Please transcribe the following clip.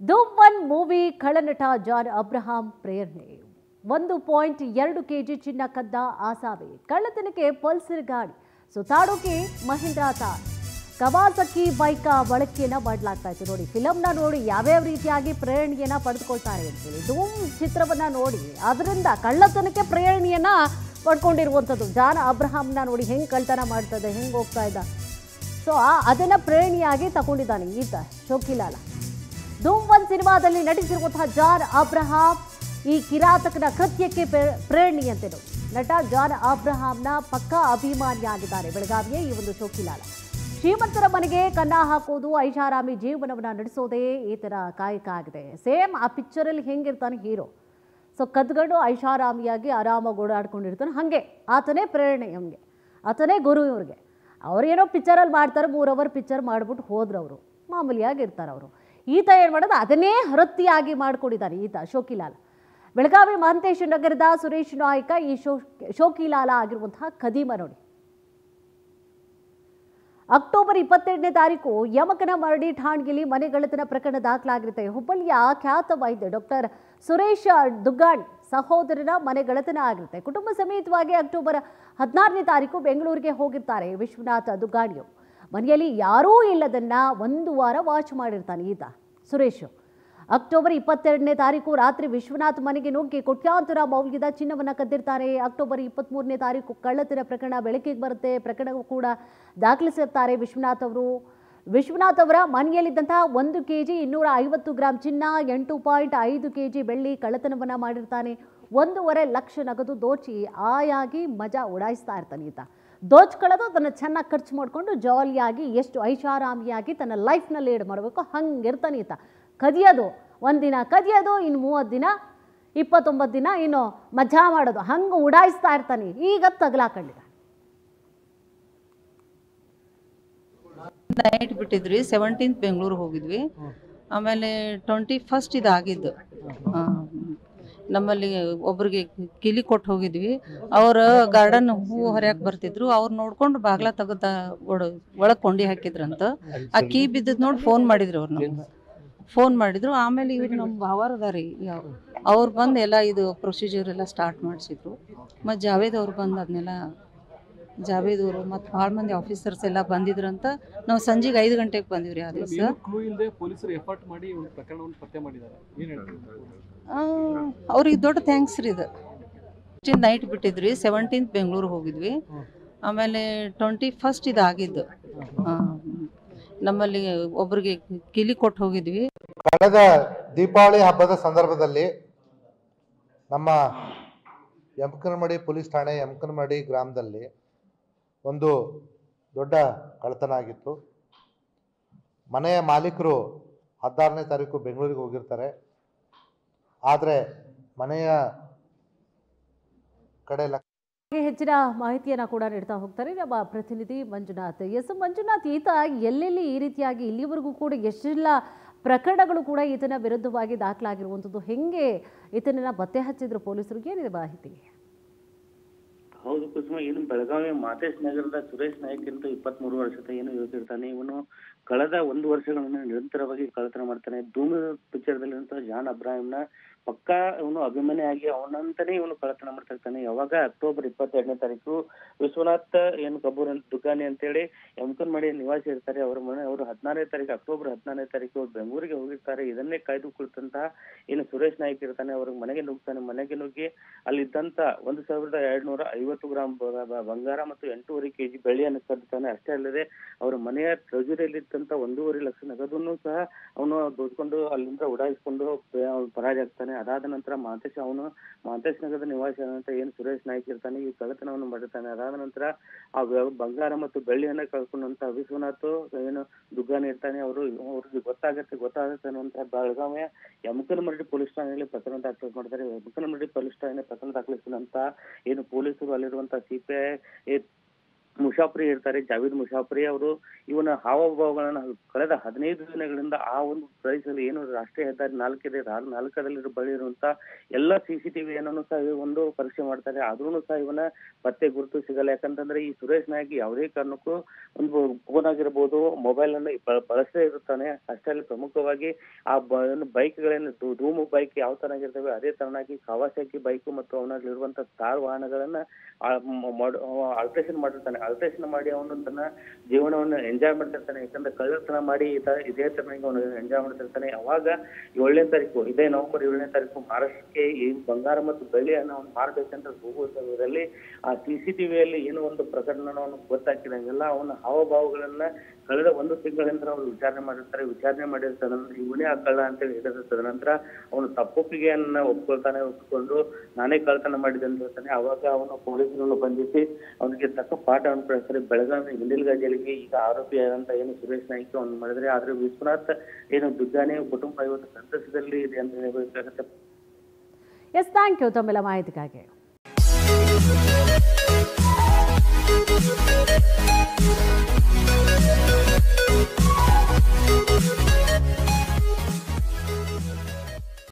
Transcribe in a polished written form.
ಧೂಮ್ 1 movie ಖಳನಟ John Abraham ಪ್ರೇರಣೆ 1.2 kg ಚಿನ್ನ ಕದ್ದ ಆಸಾಮಿ ಕಳ್ಳತನಕ್ಕೆ ಪಲ್ಸರ್ ಗಾಡಿ ಸುತ್ತಾಡೋಕೆ ಮಹೀಂದ್ರಾ ಥಾರ್ ಕವಾಸಕಿ ಬೈಕ್ ಬಳಕೆಯನ್ನ ಮಾಡಲಾಗ್ತಾ ಇತ್ತು. ನೋಡಿ ಫಿಲಮ್ನ ನೋಡಿ ಯಾವ್ಯಾವ ರೀತಿಯಾಗಿ ಪ್ರೇರಣೆಯನ್ನ ಪಡೆದುಕೊಳ್ತಾರೆ ಅಂತೇಳಿ ಧೂಮ್ ಚಿತ್ರವನ್ನ ನೋಡಿ ಅದರಿಂದ ಕಳ್ಳತನಕ್ಕೆ ಪ್ರೇರಣೆಯನ್ನ ಪಡ್ಕೊಂಡಿರುವಂಥದ್ದು. ಜಾನ್ ಅಬ್ರಹಾಂನ ನೋಡಿ ಹೆಂಗೆ ಕಳ್ತನ ಮಾಡ್ತದೆ, ಹೆಂಗೆ ಹೋಗ್ತಾ ಇದ್ದ, ಸೊ ಅದನ್ನ ಪ್ರೇರಣೆಯಾಗಿ ತಗೊಂಡಿದ್ದಾನೆ ಈತ ಶೋಕಿಲಾಲ. ಧೂಮ್ 1 ಸಿನಿಮಾದಲ್ಲಿ ನಟಿಸಿರುವಂತಹ ಜಾನ್ ಅಬ್ರಹಾಂ ಈ ಕಿರಾತಕನ ಕೃತ್ಯಕ್ಕೆ ಪ್ರೇರಣೆಯಂತೆ ನಟ ಜಾನ್ ಅಬ್ರಹಾಂನ ಪಕ್ಕಾ ಅಭಿಮಾನಿಯಾಗಿದ್ದಾರೆ ಬೆಳಗಾವಿಯ ಈ ಒಂದು ಶೋಕಿಲಾಲ. ಶ್ರೀಮಂತರ ಮನೆಗೆ ಕನ್ನ ಹಾಕೋದು, ಐಷಾರಾಮಿ ಜೀವನವನ್ನ ನಡೆಸೋದೇ ಈತನ ಕಾಯಕ ಆಗಿದೆ. ಸೇಮ್ ಆ ಪಿಕ್ಚರಲ್ಲಿ ಹೆಂಗಿರ್ತಾನೆ ಹೀರೋ, ಸೊ ಕದ್ಗಂಡು ಐಷಾರಾಮಿಯಾಗಿ ಆರಾಮಾಗಿ ಓಡಾಡ್ಕೊಂಡಿರ್ತಾನೆ, ಹಾಗೆ ಆತನೇ ಪ್ರೇರಣೆ, ಹಂಗೆ ಆತನೇ ಗುರು ಇವ್ರಿಗೆ. ಅವ್ರೇನೋ ಪಿಕ್ಚರಲ್ಲಿ ಮಾಡ್ತಾರೆ, 3 ಅವರ್ ಪಿಕ್ಚರ್ ಮಾಡಿಬಿಟ್ಟು ಹೋದ್ರು, ಅವರು ಮಾಮೂಲಿಯಾಗಿ ಇರ್ತಾರೆ ಅವರು. ಈತ ಏನು ಮಾಡೋದು ಅದನ್ನೇ ವೃತ್ತಿಯಾಗಿ ಮಾಡ್ಕೊಂಡಿದ್ದಾನೆ ಈತ ಶೋಕಿಲಾಲ. ಬೆಳಗಾವಿ ಮಹಂತೇಶ ನಗರದ ಸುರೇಶ್ ನಾಯ್ಕ ಈ ಶೋಕಿಲಾಲ ಆಗಿರುವಂತಹ ಖದೀಮ ನೋಡಿ. ಅಕ್ಟೋಬರ್ 22ನೇ ತಾರೀಕು ಯಮಕನಮರಡಿ ಠಾಣೆಯಲ್ಲಿ ಮನೆಗಳ್ಳತನ ಪ್ರಕರಣ ದಾಖಲಾಗಿರುತ್ತೆ. ಹುಬ್ಬಳ್ಳಿಯ ಖ್ಯಾತ ವೈದ್ಯ ಡಾಕ್ಟರ್ ಸುರೇಶ್ ದುಗ್ಗಾಣಿ ಸಹೋದರನ ಮನೆಗಳ್ಳತನ ಆಗಿರುತ್ತೆ. ಕುಟುಂಬ ಸಮೇತವಾಗಿ ಅಕ್ಟೋಬರ್ 16ನೇ ತಾರೀಕು ಬೆಂಗಳೂರಿಗೆ ಹೋಗಿರ್ತಾರೆ ವಿಶ್ವನಾಥ್ ದುಗ್ಗಾಣಿಯು. ಮನೆಯಲ್ಲಿ ಯಾರೂ ಇಲ್ಲದನ್ನ 1 ವಾರ ವಾಚ್ ಮಾಡಿರ್ತಾನೆ ಈತ ಸುರೇಶ್. ಅಕ್ಟೋಬರ್ 22ನೇ ತಾರೀಕು ರಾತ್ರಿ ವಿಶ್ವನಾಥ್ ಮನೆಗೆ ನುಗ್ಗಿ ಕೋಟ್ಯಾಂತರ ಮೌಲ್ಯದ ಚಿನ್ನವನ್ನು ಕದ್ದಿರ್ತಾರೆ. ಅಕ್ಟೋಬರ್ 23ನೇ ತಾರೀಕು ಕಳ್ಳತನ ಪ್ರಕರಣ ಬೆಳಕಿಗೆ ಬರುತ್ತೆ. ಪ್ರಕರಣ ಕೂಡ ದಾಖಲಿಸಿರ್ತಾರೆ ವಿಶ್ವನಾಥ್ ಅವರ ಮನೆಯಲ್ಲಿದ್ದಂತಹ 1 kg 250 ಗ್ರಾಂ ಚಿನ್ನ, 8.5 kg ಬೆಳ್ಳಿ ಕಳ್ಳತನವನ್ನ ಮಾಡಿರ್ತಾನೆ. 1.5 ಲಕ್ಷ ನಗದು ದೋಚಿ ಆಯಾಗಿ ಮಜಾ ಉಡಾಯಿಸ್ತಾ ಇರ್ತಾನೆ ಈತ. ದೋಚ್ಕೊಳ್ಳೋದು ಅದನ್ನು ಚೆನ್ನಾಗಿ ಖರ್ಚು ಮಾಡಿಕೊಂಡು ಜಾಲಿಯಾಗಿ ಎಷ್ಟು ಐಷಾರಾಮಿಯಾಗಿ ತನ್ನ ಲೈಫ್ನಲ್ಲಿ ಲೀಡ್ ಮಾಡಬೇಕು ಹಂಗಿರ್ತಾನೆ ಈತ. ಕದಿಯೋದು, 1 ದಿನ ಕದಿಯೋದು, ಇನ್ನು 30 ದಿನ 29 ದಿನ ಇನ್ನು ಮಜಾ ಮಾಡೋದು, ಹಂಗೆ ಉಡಾಯಿಸ್ತಾ ಇರ್ತಾನೆ. ಈಗ ತಗಲಾಕೊಂಡಿದ್ದ ನೈಟ್ ಬಿಟ್ಟಿದ್ವಿ, 17th ಬೆಂಗಳೂರು ಹೋಗಿದ್ವಿ. ಆಮೇಲೆ 21st ಇದಾಗಿದ್ದು ನಮ್ಮಲ್ಲಿ ಒಬ್ರಿಗೆ ಕಿಲಿ ಕೊಟ್ಟು ಹೋಗಿದ್ವಿ. ಅವ್ರ ಗಾರ್ಡನ್ ಹೂವು ಹೊರ್ಯಾಕೆ ಬರ್ತಿದ್ರು, ಅವ್ರು ನೋಡ್ಕೊಂಡು ಬಾಗ್ಲ ತೆಗೆದ ಒಳಗೆ ಕೊಂಡಿ ಹಾಕಿದ್ರಂತ. ಆ ಕೀ ಬಿದ್ದದ್ ನೋಡಿ ಫೋನ್ ಮಾಡಿದ್ರು, ಅವ್ರು ನಮ್ಗೆ ಫೋನ್ ಮಾಡಿದ್ರು. ಆಮೇಲೆ ಇವ್ರು ನಮ್ಮ ಭಾವಾರ ಅದಾರಿ, ಅವ್ರು ಬಂದು ಎಲ್ಲ ಇದು ಪ್ರೊಸೀಜರ್ ಎಲ್ಲ ಸ್ಟಾರ್ಟ್ ಮಾಡಿಸಿದ್ರು. ಮತ್ತು ಜಾವೇದ್ ಅವ್ರು ಬಂದು ಅದನ್ನೆಲ್ಲ ಜಾವೇದ್ ಅವರು ಮತ್ತು ಭಾಳ ಮಂದಿ ಆಫೀಸರ್ಸ್ ಎಲ್ಲ ಬಂದಿದ್ರಂತ. ನಾವು ಸಂಜೆಗೆ 5 ಗಂಟೆಗೆ ಬಂದಿವ್ರಿ ಆ ದಿವಸ. ಅವ್ರಿಗೆ ದೊಡ್ಡ ಥ್ಯಾಂಕ್ಸ್ ರೀ ಇದು. ನೈಟ್ ಬಿಟ್ಟಿದ್ವಿ, 17th ಬೆಂಗಳೂರು ಹೋಗಿದ್ವಿ. ಆಮೇಲೆ 21st ಇದಾಗಿದ್ದು ನಮ್ಮಲ್ಲಿ ಒಬ್ರಿಗೆ ಕಿಲಿ ಕೊಟ್ಟು ಹೋಗಿದ್ವಿ. ಕಳೆದ ದೀಪಾವಳಿ ಹಬ್ಬದ ಸಂದರ್ಭದಲ್ಲಿ ನಮ್ಮ ಯಮಕನಮರಡಿ ಪೊಲೀಸ್ ಠಾಣೆ ಯಮಕನಮರಡಿ ಗ್ರಾಮದಲ್ಲಿ ಒಂದು ದೊಡ್ಡ ಕಳ್ಳತನ ಆಗಿತ್ತು. ಮನೆಯ ಮಾಲೀಕರು 16ನೇ ತಾರೀಕು ಬೆಂಗಳೂರಿಗೆ ಹೋಗಿರ್ತಾರೆ. ಆದರೆ ಮನೆಯ ಕಡೆ ಹೆಚ್ಚಿನ ಮಾಹಿತಿಯನ್ನ ಕೂಡ ನೀಡ್ತಾ ಹೋಗ್ತಾರೆ ನಮ್ಮ ಪ್ರತಿನಿಧಿ ಮಂಜುನಾಥ್. ಮಂಜುನಾಥ್, ಈತ ಎಲ್ಲೆಲ್ಲಿ ಈ ರೀತಿಯಾಗಿ ಇಲ್ಲಿವರೆಗೂ ಕೂಡ ಎಷ್ಟೆಲ್ಲ ಪ್ರಕರಣಗಳು ಕೂಡ ಈತನ ವಿರುದ್ಧವಾಗಿ ದಾಖಲಾಗಿರುವಂಥದ್ದು, ಹೆಂಗೆ ಈತನನ್ನ ಪತ್ತೆ ಹಚ್ಚಿದ್ರು ಪೊಲೀಸರು, ಏನಿದೆ ಮಾಹಿತಿ? ಹೌದು ಕುಸುಮ, ಏನು ಬೆಳಗಾವಿ ಮಹಂತೇಶ ನಗರದ ಸುರೇಶ್ ನಾಯ್ಕ ಅಂತ 23 ವರ್ಷದ ಏನು ಯುವಕ ಇವನು ಕಳೆದ 1 ವರ್ಷಗಳಿಂದ ನಿರಂತರವಾಗಿ ಕಳ್ಳತನ ಮಾಡ್ತಾನೆ. ಧೂಮ್ ಪಿಕ್ಚರ್ದಲ್ಲಿರುವಂತಹ ಜಾನ್ ಅಬ್ರಾಹಿಂನ ಪಕ್ಕಾ ಇವನು ಅಭಿಮಾನಿಯಾಗಿ ಅವನಂತಾನೆ ಇವನು ಕಳ್ಳತನ ಮಾಡ್ತಾ ಇರ್ತಾನೆ. ಯಾವಾಗ ಅಕ್ಟೋಬರ್ 22ನೇ ತಾರೀಕು ವಿಶ್ವನಾಥ್ ಏನು ಕಬೂರ್ ದುಗ್ಗಾನಿ ಅಂತೇಳಿ ಯಮಕನಮರಡಿ ನಿವಾಸಿ ಇರ್ತಾರೆ. ಅವ್ರ ಮನೆ ಅವರು 16ನೇ ತಾರೀಕು ಅಕ್ಟೋಬರ್ 16ನೇ ತಾರೀಕು ಅವ್ರು ಬೆಂಗಳೂರಿಗೆ ಹೋಗಿರ್ತಾರೆ. ಇದನ್ನೇ ಕಾಯ್ದುಕೊಳ್ತಂತ ಏನು ಸುರೇಶ್ ನಾಯ್ಕ ಇರ್ತಾನೆ, ಅವ್ರ ಮನೆಗೆ ನುಗ್ತಾನೆ. ಮನೆಗೆ ನುಗ್ಗಿ ಅಲ್ಲಿದ್ದಂತ 1250 ಗ್ರಾಂ ಬಂಗಾರ ಮತ್ತು 8.5 kg ಬೆಳ್ಳಿಯನ್ನು ಕದ್ತಾನೆ. ಅಷ್ಟೇ ಅಲ್ಲದೆ ಅವರ ಮನೆಯ ಟ್ರೆಜರಿಯಲ್ಲಿ ಇದ್ದಂತ 1.5 ಲಕ್ಷ ನಗದನ್ನು ಸಹ ಅವನು ದೋಚ್ಕೊಂಡು ಅಲ್ಲಿಂದ ಉಡಾಯಿಸ್ಕೊಂಡು ಪರಾಜ ಆಗ್ತಾನೆ. ಅದಾದ ನಂತರ ಮಹಂತೇಶ ನಗರದ ನಿವಾಸಿ ಆದಂತ ಏನು ಸುರೇಶ್ ನಾಯ್ಕ ಇರ್ತಾನೆ ಈ ಕಳ್ಳತನವನ್ನು ಮಾಡಿರ್ತಾನೆ. ಅದಾದ ನಂತರ ಆ ಬಂಗಾರ ಮತ್ತು ಬೆಳ್ಳಿಯನ್ನ ಕಳ್ಕೊಂಡಂತ ವಿಶ್ವನಾಥ್ ಏನು ದುಗ್ಗಾನಿ ಇರ್ತಾನೆ, ಅವ್ರಿಗೆ ಗೊತ್ತಾಗುತ್ತೆ ನಂತರ ಬೆಳಗಾವಿಯ ಯಮಕನಮರಡಿ ಪೊಲೀಸ್ ಠಾಣೆಯಲ್ಲಿ ಪ್ರಕರಣ ದಾಖಲು ಮಾಡ್ತಾರೆ. ಯಮಕನಮರಡಿ ಪೊಲೀಸ್ ಠಾಣೆ ಪ್ರಕರಣ ದಾಖಲಿಸಿದಂತ ಏನು ಪೊಲೀಸರು ಅಲ್ಲಿರುವಂತಹ CPI ಮುಷಾಫ್ರಿ ಇರ್ತಾರೆ, ಜಾವೇದ್ ಮುಷಾಫ್ರಿ ಅವರು ಇವನ ಹಾವಭಾವಗಳನ್ನ ಕಳೆದ 15 ದಿನಗಳಿಂದ ಆ ಒಂದು ಪ್ರದೇಶದಲ್ಲಿ ಏನು ರಾಷ್ಟ್ರೀಯ ಹೆದ್ದಾರಿ 4 ಇದೆ, 4ರಲ್ಲಿ ಬಳಿ ಇರುವಂತ ಎಲ್ಲ CCTV ಸಹ ಒಂದು ಪರೀಕ್ಷೆ ಮಾಡ್ತಾರೆ. ಆದ್ರೂ ಸಹ ಇವನ ಪತ್ತೆ ಗುರುತು ಸಿಗಲ್ಲ. ಯಾಕಂತಂದ್ರೆ ಈ ಸುರೇಶ್ ನಾಯ್ಕ ಯಾವುದೇ ಕಾರಣಕ್ಕೂ ಒಂದು ಫೋನ್ ಆಗಿರ್ಬೋದು, ಮೊಬೈಲ್ ಅನ್ನು ಬಳಸದೇ ಇರುತ್ತಾನೆ. ಅಷ್ಟೇ ಅಲ್ಲ, ಪ್ರಮುಖವಾಗಿ ಆ ಬೈಕ್ಗಳೇನು ಧೂಮು ಬೈಕ್ ಯಾವ ತರನಾಗಿರ್ತವೆ ಅದೇ ತರನಾಗಿ ಕಾವಾಸಾಕಿ ಬೈಕ್ ಮತ್ತು ಅವನಲ್ಲಿರುವಂತ ಕಾರ್ ವಾಹನಗಳನ್ನ ಆಲ್ಟ್ರೇಷನ್ ಮಾಡಿರ್ತಾನೆ. ಆಲ್ಟ್ರೇಷನ್ ಮಾಡಿ ಅವನು ತನ್ನ ಜೀವನವನ್ನು ಎಂಜಾಯ್ ಮಾಡ್ತಿರ್ತಾನೆ. ಯಾಕಂದ್ರೆ ಕಳ್ಳತನ ಮಾಡಿ ಇದೇ ತರನಾಗಿ ಅವನು ಎಂಜಾಯ್ ಮಾಡ್ತಿರ್ತಾನೆ. ಅವಾಗ 7ನೇ ತಾರೀಕು, ಇದೇ ನವೆಂಬರ್ 7ನೇ ತಾರೀಕು ಮಹಾರಾಷ್ಟ್ರಕ್ಕೆ ಈ ಬಂಗಾರ ಮತ್ತು ಬೆಳ್ಳಿಯನ್ನು ಅವನು ಮಾರಬೇಕಂತ ಹೋಗುವ ಸಮಯದಲ್ಲಿ ಆ CCTVಯಲ್ಲಿ ಏನೋ ಒಂದು ಪ್ರಕರಣವನ್ನು ಗೊತ್ತಾಕಿದಂಗೆಲ್ಲ ಅವನ ಹಾವಭಾವಗಳನ್ನ ಕಳೆದ 1 ತಿಂಗಳಿಂದ ಅವರು ವಿಚಾರಣೆ ಮಾಡಿರ್ತಾರೆ. ಇವನೇ ಆ ಕಳ್ಳ ಅಂತೇಳಿ ಹೇಳಿದ ನಂತರ ಅವನು ತಪ್ಪೊಪ್ಪಿಗೆಯನ್ನ ಒಪ್ಪಿಕೊಂಡು ನಾನೇ ಕಳ್ಳತನ ಮಾಡಿದೆ ಅಂತ ಹೇಳ್ತಾನೆ. ಅವಾಗ ಅವನು ಪೊಲೀಸರನ್ನು ಬಂಧಿಸಿ ಅವನಿಗೆ ತಕ್ಕ ಪಾಠವನ್ನು ಕಳಿಸ್ತಾರೆ. ಬೆಳಗಾವಿ ಹಿಂಡಲ್ಗಾ ಜೈಲಿಗೆ ಈಗ ಆರೋಪಿಯಾದಂತ ಏನು ಸುರೇಶ್ ನಾಯ್ಕ ಅವನು ಮಾಡಿದ್ರೆ, ಆದ್ರೆ ವಿಶ್ವನಾಥ್ ಏನು ದುಗ್ಗಾನೆ ಕುಟುಂಬ ಇವತ್ತು ಸಂತಸದಲ್ಲಿ ಇದೆ ಅಂತ ಹೇಳಬೇಕಾಗತ್ತೆ. ಎಸ್, ಥ್ಯಾಂಕ್ ಯು ತಮ್ಮೆಲ್ಲ ಮಾಹಿತಿಗಾಗಿ.